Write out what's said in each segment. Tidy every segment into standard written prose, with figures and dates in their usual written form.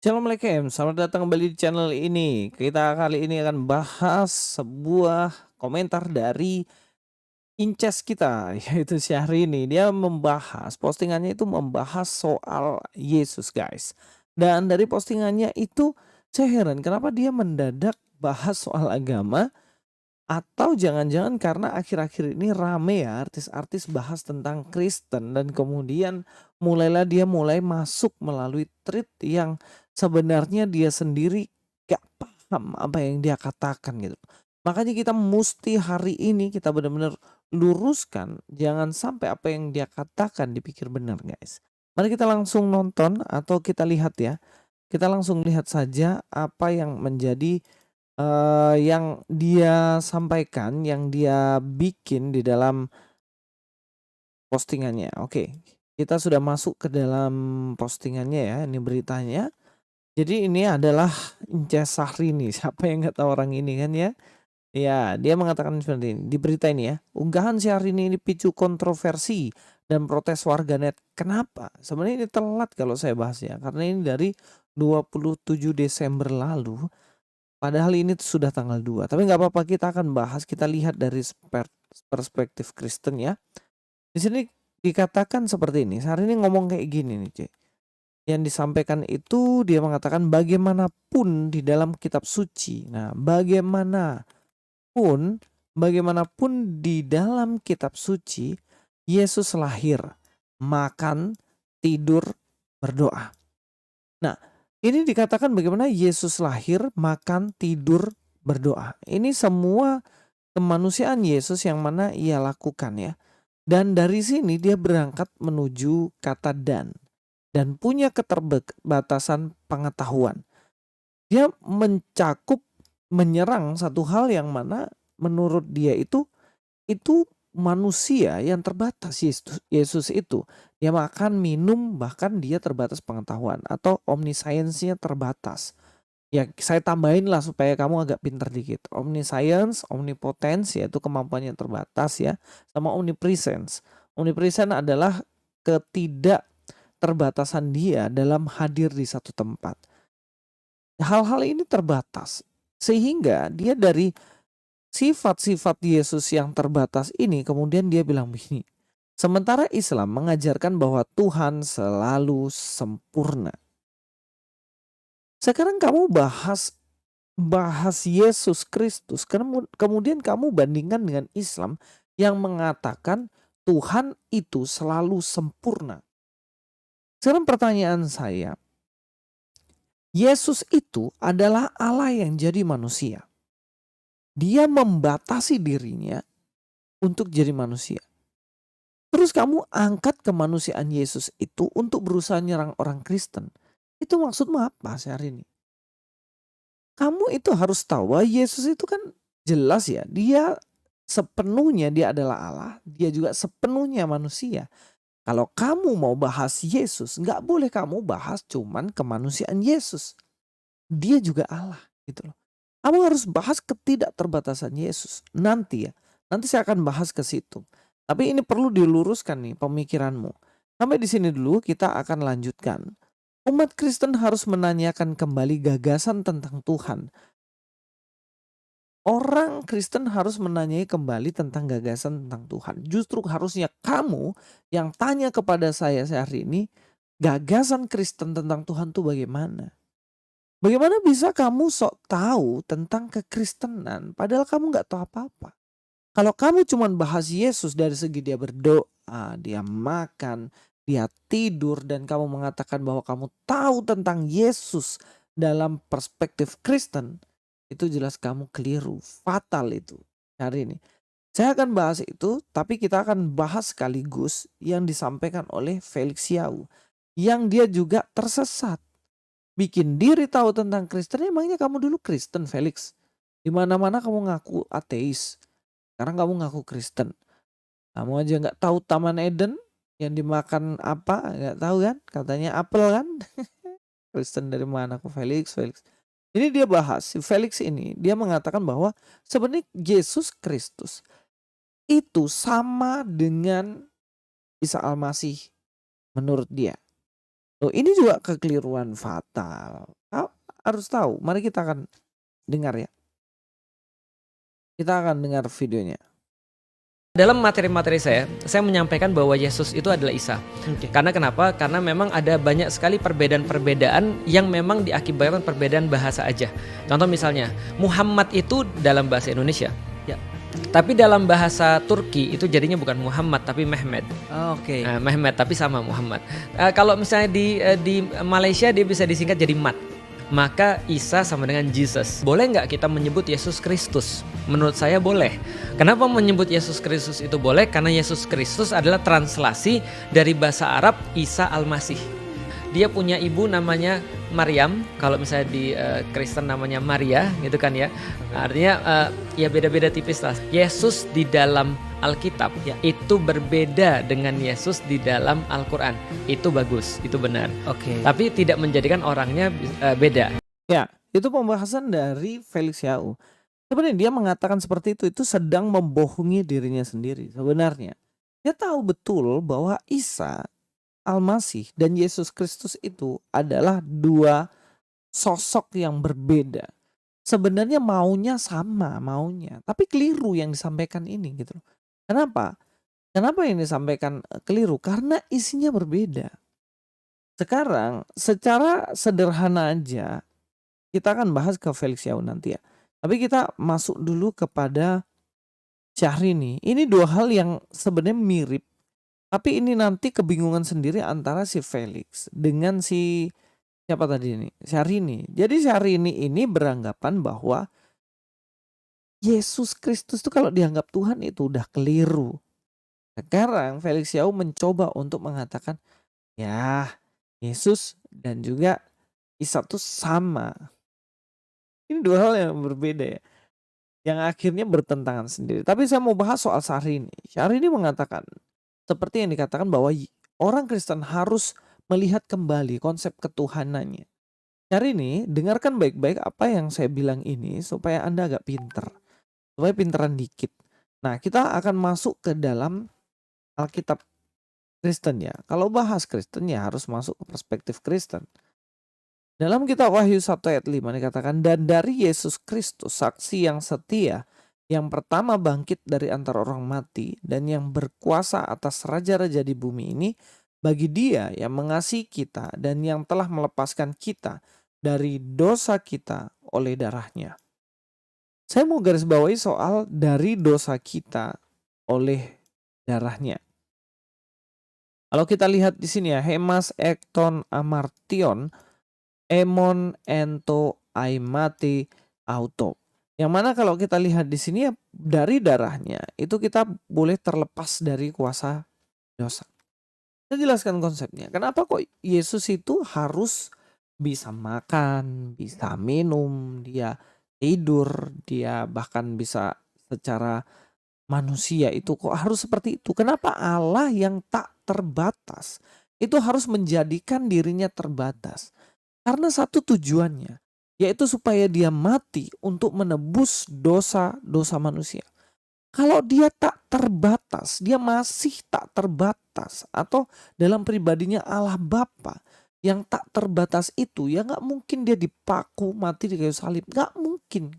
Assalamualaikum, selamat datang kembali di channel ini. Kita kali ini akan bahas sebuah komentar dari Inces kita, yaitu Syahrini. Dia membahas, postingannya itu membahas soal Yesus, guys. Dan dari postingannya itu saya heran kenapa dia mendadak bahas soal agama, atau jangan-jangan karena akhir-akhir ini rame ya artis-artis bahas tentang Kristen dan kemudian mulailah dia mulai masuk melalui tweet yang sebenarnya dia sendiri gak paham apa yang dia katakan gitu. Makanya kita mesti hari ini kita benar-benar luruskan, jangan sampai apa yang dia katakan dipikir benar, guys. Mari kita langsung nonton atau kita lihat ya. Kita langsung lihat saja apa yang menjadi yang dia sampaikan, yang dia bikin di dalam postingannya. Oke, kita sudah masuk ke dalam postingannya ya, ini beritanya. Jadi ini adalah Inces Sahrini, siapa yang nggak tahu orang ini kan ya. Ya, dia mengatakan seperti ini, di berita ini ya, unggahan Syahrini ini picu kontroversi dan protes warganet. Kenapa? Sebenarnya ini telat kalau saya bahas ya, karena ini dari 27 Desember lalu. Padahal ini sudah tanggal 2, tapi nggak apa-apa kita akan bahas, kita lihat dari perspektif Kristen ya. Di sini dikatakan seperti ini, hari ini ngomong kayak gini nih, Cek. Yang disampaikan itu dia mengatakan bagaimanapun di dalam kitab suci. Nah, bagaimanapun di dalam kitab suci, Yesus lahir, makan, tidur, berdoa. Nah, ini dikatakan bagaimana Yesus lahir, makan, tidur, berdoa. Ini semua kemanusiaan Yesus yang mana ia lakukan ya. Dan dari sini dia berangkat menuju kata dan punya keterbatasan pengetahuan. Dia mencakup menyerang satu hal yang mana menurut dia itu manusia yang terbatas. Yesus itu dia makan, minum, bahkan dia terbatas pengetahuan atau omniscience-nya terbatas. Ya saya tambahin lah supaya kamu agak pintar dikit. Omniscience, omnipotence yaitu kemampuannya terbatas ya, sama omnipresence. Omnipresence adalah ketidakterbatasan dia dalam hadir di satu tempat. Hal-hal ini terbatas sehingga dia dari sifat-sifat Yesus yang terbatas ini kemudian dia bilang begini. Sementara Islam mengajarkan bahwa Tuhan selalu sempurna. Sekarang kamu bahas bahas Yesus Kristus, kemudian kamu bandingkan dengan Islam yang mengatakan Tuhan itu selalu sempurna. Sekarang pertanyaan saya, Yesus itu adalah Allah yang jadi manusia. Dia membatasi dirinya untuk jadi manusia. Terus kamu angkat kemanusiaan Yesus itu untuk berusaha nyerang orang Kristen. Itu maksudmu apa sehari ini? Kamu itu harus tahu bahwa Yesus itu kan jelas ya, dia sepenuhnya dia adalah Allah, dia juga sepenuhnya manusia. Kalau kamu mau bahas Yesus, nggak boleh kamu bahas cuman kemanusiaan Yesus. Dia juga Allah gitu loh. Kamu harus bahas ketidakterbatasan Yesus. Nanti ya, nanti saya akan bahas ke situ. Tapi ini perlu diluruskan nih pemikiranmu. Sampai di sini dulu kita akan lanjutkan. Umat Kristen harus menanyakan kembali gagasan tentang Tuhan. Orang Kristen harus menanyai kembali tentang gagasan tentang Tuhan. Justru harusnya kamu yang tanya kepada saya hari ini, gagasan Kristen tentang Tuhan tuh bagaimana? Bagaimana bisa kamu sok tahu tentang kekristenan padahal kamu nggak tahu apa-apa? Kalau kamu cuma bahas Yesus dari segi dia berdoa, dia makan, dia tidur dan kamu mengatakan bahwa kamu tahu tentang Yesus dalam perspektif Kristen, itu jelas kamu keliru, fatal itu hari ini. Saya akan bahas itu, tapi kita akan bahas sekaligus yang disampaikan oleh Felix Yau, yang dia juga tersesat. Bikin diri tahu tentang Kristen, emangnya kamu dulu Kristen Felix? Di mana-mana kamu ngaku ateis, sekarang kamu ngaku Kristen. Kamu aja nggak tahu Taman Eden yang dimakan apa, nggak tahu kan? Katanya apel kan? Kristen dari mana aku Felix, Felix. Ini dia bahas, si Felix ini dia mengatakan bahwa sebenarnya Yesus Kristus itu sama dengan Isa Al-Masih menurut dia. Loh, ini juga kekeliruan fatal. Kau harus tahu, mari kita akan dengar ya. Kita akan dengar videonya. Dalam materi-materi saya menyampaikan bahwa Yesus itu adalah Isa. Oke. Karena kenapa? Karena memang ada banyak sekali perbedaan-perbedaan yang memang diakibatkan perbedaan bahasa aja. Contoh misalnya, Muhammad itu dalam bahasa Indonesia. Ya. Tapi dalam bahasa Turki itu jadinya bukan Muhammad tapi Mehmet. Oke. Nah, Mehmet tapi sama Muhammad. Kalau misalnya di Malaysia dia bisa disingkat jadi Mat. Maka Isa sama dengan Jesus. Boleh nggak kita menyebut Yesus Kristus? Menurut saya boleh. Kenapa menyebut Yesus Kristus itu boleh? Karena Yesus Kristus adalah translasi dari bahasa Arab Isa Al-Masih. Dia punya ibu namanya Maryam, kalau misalnya di Kristen namanya Maria gitu kan ya. Artinya ya beda-beda tipis lah. Yesus di dalam Alkitab itu berbeda dengan Yesus di dalam Al-Quran. Itu bagus, itu benar. Oke. Tapi tidak menjadikan orangnya beda. Ya, itu pembahasan dari Felix Yau. Sebenarnya dia mengatakan seperti itu sedang membohongi dirinya sendiri sebenarnya. Dia tahu betul bahwa Isa Al-Masih dan Yesus Kristus itu adalah dua sosok yang berbeda. Sebenarnya maunya sama maunya, tapi keliru yang disampaikan ini gitu loh. Kenapa? Kenapa yang disampaikan keliru? Karena isinya berbeda. Sekarang secara sederhana aja kita akan bahas ke Felix Yau nanti ya. Tapi kita masuk dulu kepada Syahrini. Ini dua hal yang sebenarnya mirip. Tapi ini nanti kebingungan sendiri antara si Felix dengan si siapa tadi ini? Syahrini. Jadi Syahrini ini beranggapan bahwa Yesus Kristus itu kalau dianggap Tuhan itu udah keliru. Sekarang Felix Yau mencoba untuk mengatakan, ya Yesus dan juga Isa itu sama. Ini dua hal yang berbeda ya. Yang akhirnya bertentangan sendiri. Tapi saya mau bahas soal Syahrini. Syahrini mengatakan, seperti yang dikatakan bahwa orang Kristen harus melihat kembali konsep ketuhanannya. Syahrini, dengarkan baik-baik apa yang saya bilang ini supaya Anda agak pinter. Supaya pinteran dikit. Nah, kita akan masuk ke dalam Alkitab Kristen ya. Kalau bahas Kristen ya harus masuk ke perspektif Kristen. Dalam kitab Wahyu 1 ayat 5 dikatakan, dan dari Yesus Kristus saksi yang setia, yang pertama bangkit dari antara orang mati dan yang berkuasa atas raja-raja di bumi ini, bagi Dia yang mengasihi kita dan yang telah melepaskan kita dari dosa kita oleh darahnya. Saya mau garis bawahi soal dari dosa kita oleh darahnya. Kalau kita lihat di sini ya, hemas ekton amartion, emon ento aimate auto. Yang mana kalau kita lihat di sini ya dari darahnya itu kita boleh terlepas dari kuasa dosa. Saya jelaskan konsepnya. Kenapa kok Yesus itu harus bisa makan, bisa minum, dia tidur, dia bahkan bisa secara manusia itu kok harus seperti itu? Kenapa Allah yang tak terbatas itu harus menjadikan dirinya terbatas? Karena satu tujuannya, yaitu supaya dia mati untuk menebus dosa-dosa manusia. Kalau dia tak terbatas, dia masih tak terbatas. Atau dalam pribadinya Allah Bapa yang tak terbatas itu, ya gak mungkin dia dipaku mati di kayu salib. Gak mungkin.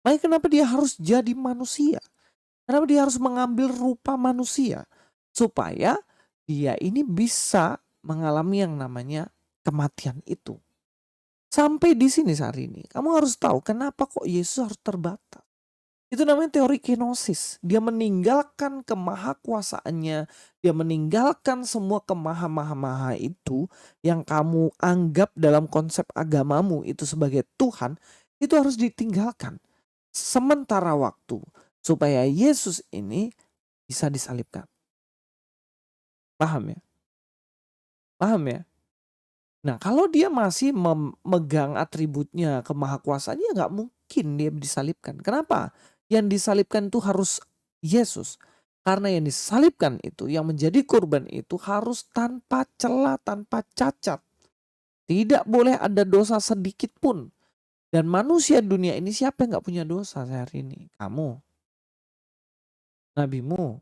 Makanya kenapa dia harus jadi manusia? Kenapa dia harus mengambil rupa manusia? Supaya dia ini bisa mengalami yang namanya kematian itu. Sampai di sini saat ini, kamu harus tahu kenapa kok Yesus harus terbatas. Itu namanya teori kenosis. Dia meninggalkan kemahakuasaannya, dia meninggalkan semua kemaha-maha itu yang kamu anggap dalam konsep agamamu itu sebagai Tuhan, itu harus ditinggalkan sementara waktu supaya Yesus ini bisa disalibkan. Paham ya? Paham ya? Nah, kalau dia masih memegang atributnya kemahakuasaannya nggak mungkin dia disalibkan. Kenapa? Yang disalibkan itu harus Yesus. Karena yang disalibkan itu, yang menjadi korban itu harus tanpa celah, tanpa cacat. Tidak boleh ada dosa sedikit pun. Dan manusia dunia ini siapa yang nggak punya dosa hari ini? Kamu, nabimu,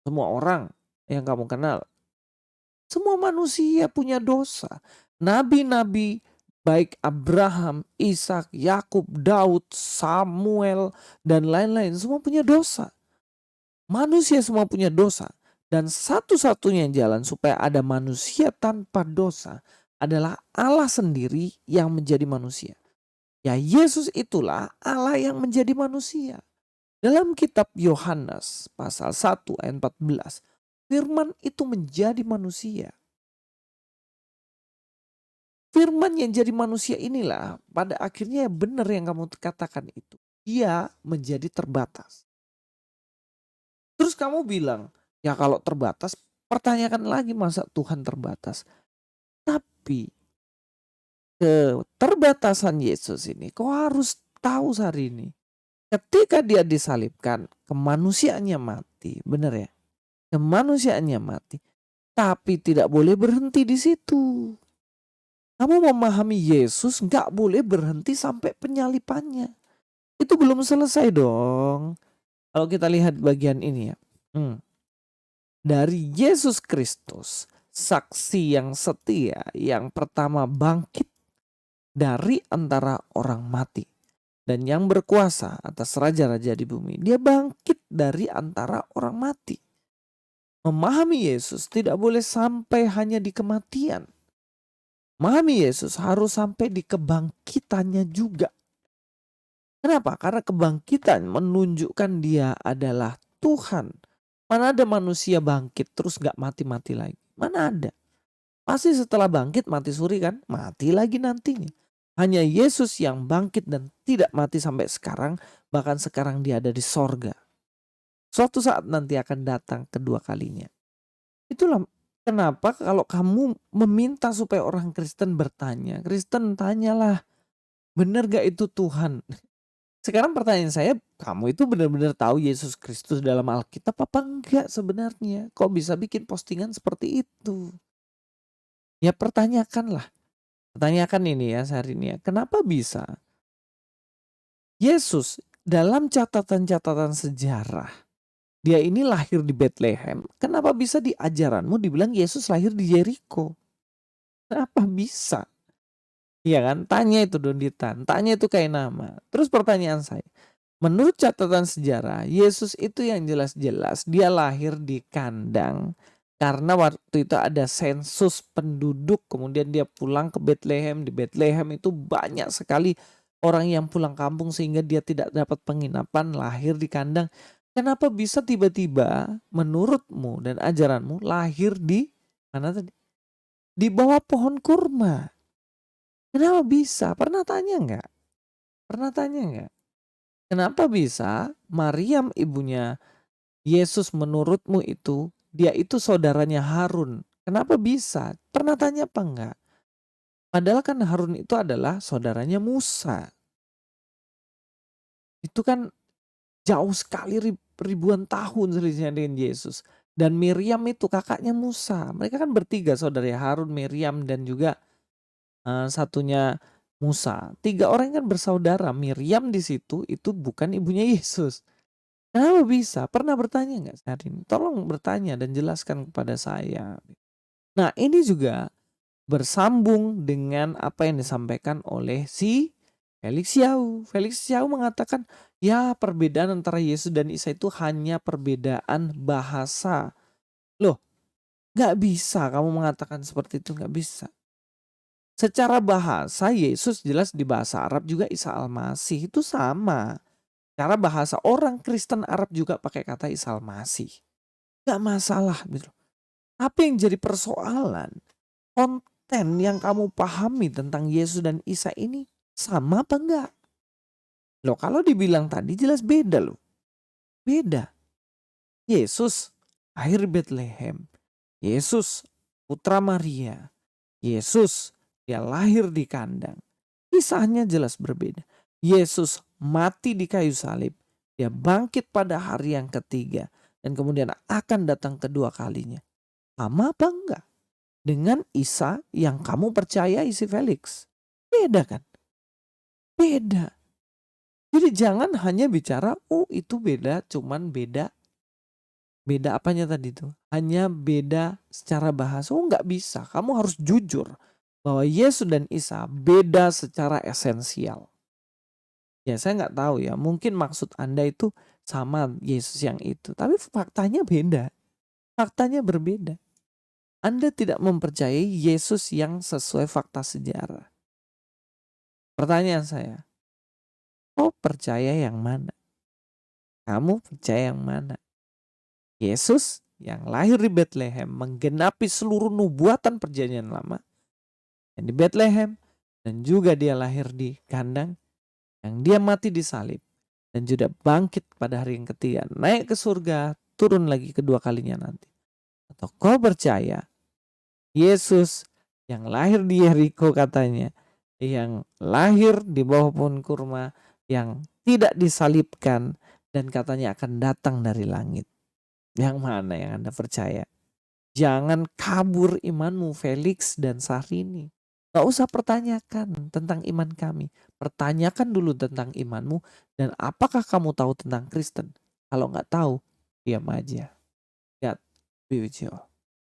semua orang yang kamu kenal. Semua manusia punya dosa. Nabi-nabi baik Abraham, Ishak, Yakub, Daud, Samuel, dan lain-lain semua punya dosa. Manusia semua punya dosa. Dan satu-satunya jalan supaya ada manusia tanpa dosa adalah Allah sendiri yang menjadi manusia. Ya, Yesus itulah Allah yang menjadi manusia. Dalam kitab Yohanes pasal 1 ayat 14, firman itu menjadi manusia. Firman yang jadi manusia inilah pada akhirnya benar yang kamu katakan itu. Dia menjadi terbatas. Terus kamu bilang, ya kalau terbatas, pertanyakan lagi masa Tuhan terbatas. Tapi keterbatasan Yesus ini kau harus tahu hari ini. Ketika dia disalibkan, kemanusiaannya mati, benar ya? Kemanusiaannya mati, tapi tidak boleh berhenti di situ. Kamu memahami Yesus nggak boleh berhenti sampai penyalipannya. Itu belum selesai dong. Kalau kita lihat bagian ini ya. Dari Yesus Kristus, saksi yang setia yang pertama bangkit dari antara orang mati. Dan yang berkuasa atas raja-raja di bumi. Dia bangkit dari antara orang mati. Memahami Yesus tidak boleh sampai hanya di kematian. Memahami Yesus harus sampai di kebangkitannya juga. Kenapa? Karena kebangkitan menunjukkan dia adalah Tuhan. Mana ada manusia bangkit terus gak mati-mati lagi? Mana ada? Pasti setelah bangkit mati suri kan? Mati lagi nantinya. Hanya Yesus yang bangkit dan tidak mati sampai sekarang. Bahkan sekarang dia ada di sorga. Suatu saat nanti akan datang kedua kalinya. Itulah kenapa kalau kamu meminta supaya orang Kristen bertanya. Kristen tanyalah, benar gak itu Tuhan? Sekarang pertanyaan saya, kamu itu benar-benar tahu Yesus Kristus dalam Alkitab apa enggak sebenarnya? Kok bisa bikin postingan seperti itu? Ya pertanyakanlah. Pertanyakan ini ya hari ini ya. Kenapa bisa Yesus dalam catatan-catatan sejarah, dia ini lahir di Bethlehem. Kenapa bisa di ajaranmu dibilang Yesus lahir di Jericho? Kenapa bisa? Iya kan? Tanya itu Donditan. Tanya itu kayak nama. Terus pertanyaan saya. Menurut catatan sejarah, Yesus itu yang jelas-jelas dia lahir di kandang. Karena waktu itu ada sensus penduduk, kemudian dia pulang ke Bethlehem. Di Bethlehem itu banyak sekali orang yang pulang kampung sehingga dia tidak dapat penginapan, lahir di kandang. Kenapa bisa tiba-tiba menurutmu dan ajaranmu lahir di mana tadi? Di bawah pohon kurma. Kenapa bisa? Pernah tanya nggak? Pernah tanya nggak? Kenapa bisa Maryam ibunya Yesus menurutmu itu, dia itu saudaranya Harun? Kenapa bisa? Pernah tanya apa enggak? Padahal kan Harun itu adalah saudaranya Musa. Itu kan jauh sekali ribuan tahun selisihnya dengan Yesus. Dan Miriam itu kakaknya Musa. Mereka kan bertiga saudara Harun, Miriam dan juga satunya Musa. 3 orang kan bersaudara. Miriam di situ itu bukan ibunya Yesus. Kenapa bisa? Pernah bertanya nggak saat ini? Tolong bertanya dan jelaskan kepada saya. Nah ini juga bersambung dengan apa yang disampaikan oleh si Felix Yau. Felix Yau mengatakan ya perbedaan antara Yesus dan Isa itu hanya perbedaan bahasa. Loh gak bisa kamu mengatakan seperti itu, gak bisa. Secara bahasa Yesus jelas di bahasa Arab juga Isa Al-Masih itu sama. Cara bahasa orang Kristen Arab juga pakai kata Isa Al-Masih. Gak masalah gitu. Tapi yang jadi persoalan, konten yang kamu pahami tentang Yesus dan Isa ini sama apa enggak? Loh kalau dibilang tadi jelas beda loh. Beda. Yesus lahir di Bethlehem. Yesus putra Maria. Yesus dia lahir di kandang. Kisahnya jelas berbeda. Yesus mati di kayu salib. Dia bangkit pada hari yang ketiga. Dan kemudian akan datang kedua kalinya. Sama apa enggak? Dengan Isa yang kamu percayai si Felix. Beda kan? Beda. Jadi jangan hanya bicara, oh itu beda, cuman beda Beda apanya tadi tuh? Hanya beda secara bahasa. Oh nggak bisa, kamu harus jujur bahwa Yesus dan Isa beda secara esensial. Ya saya nggak tahu ya, mungkin maksud Anda itu sama Yesus yang itu. Tapi faktanya beda, faktanya berbeda. Anda tidak mempercayai Yesus yang sesuai fakta sejarah. Pertanyaan saya, kau percaya yang mana? Kamu percaya yang mana? Yesus yang lahir di Bethlehem menggenapi seluruh nubuatan perjanjian lama yang di Bethlehem, dan juga dia lahir di kandang, yang dia mati di salib dan juga bangkit pada hari yang ketiga, naik ke surga, turun lagi kedua kalinya nanti. Atau kau percaya Yesus yang lahir di Yeriko katanya, yang lahir di bawah pohon kurma, yang tidak disalibkan dan katanya akan datang dari langit? Yang mana yang Anda percaya? Jangan kabur imanmu, Felix dan Syahrini. Gak usah pertanyakan tentang iman kami. Pertanyakan dulu tentang imanmu dan apakah kamu tahu tentang Kristen. Kalau nggak tahu, diam aja. God be with you.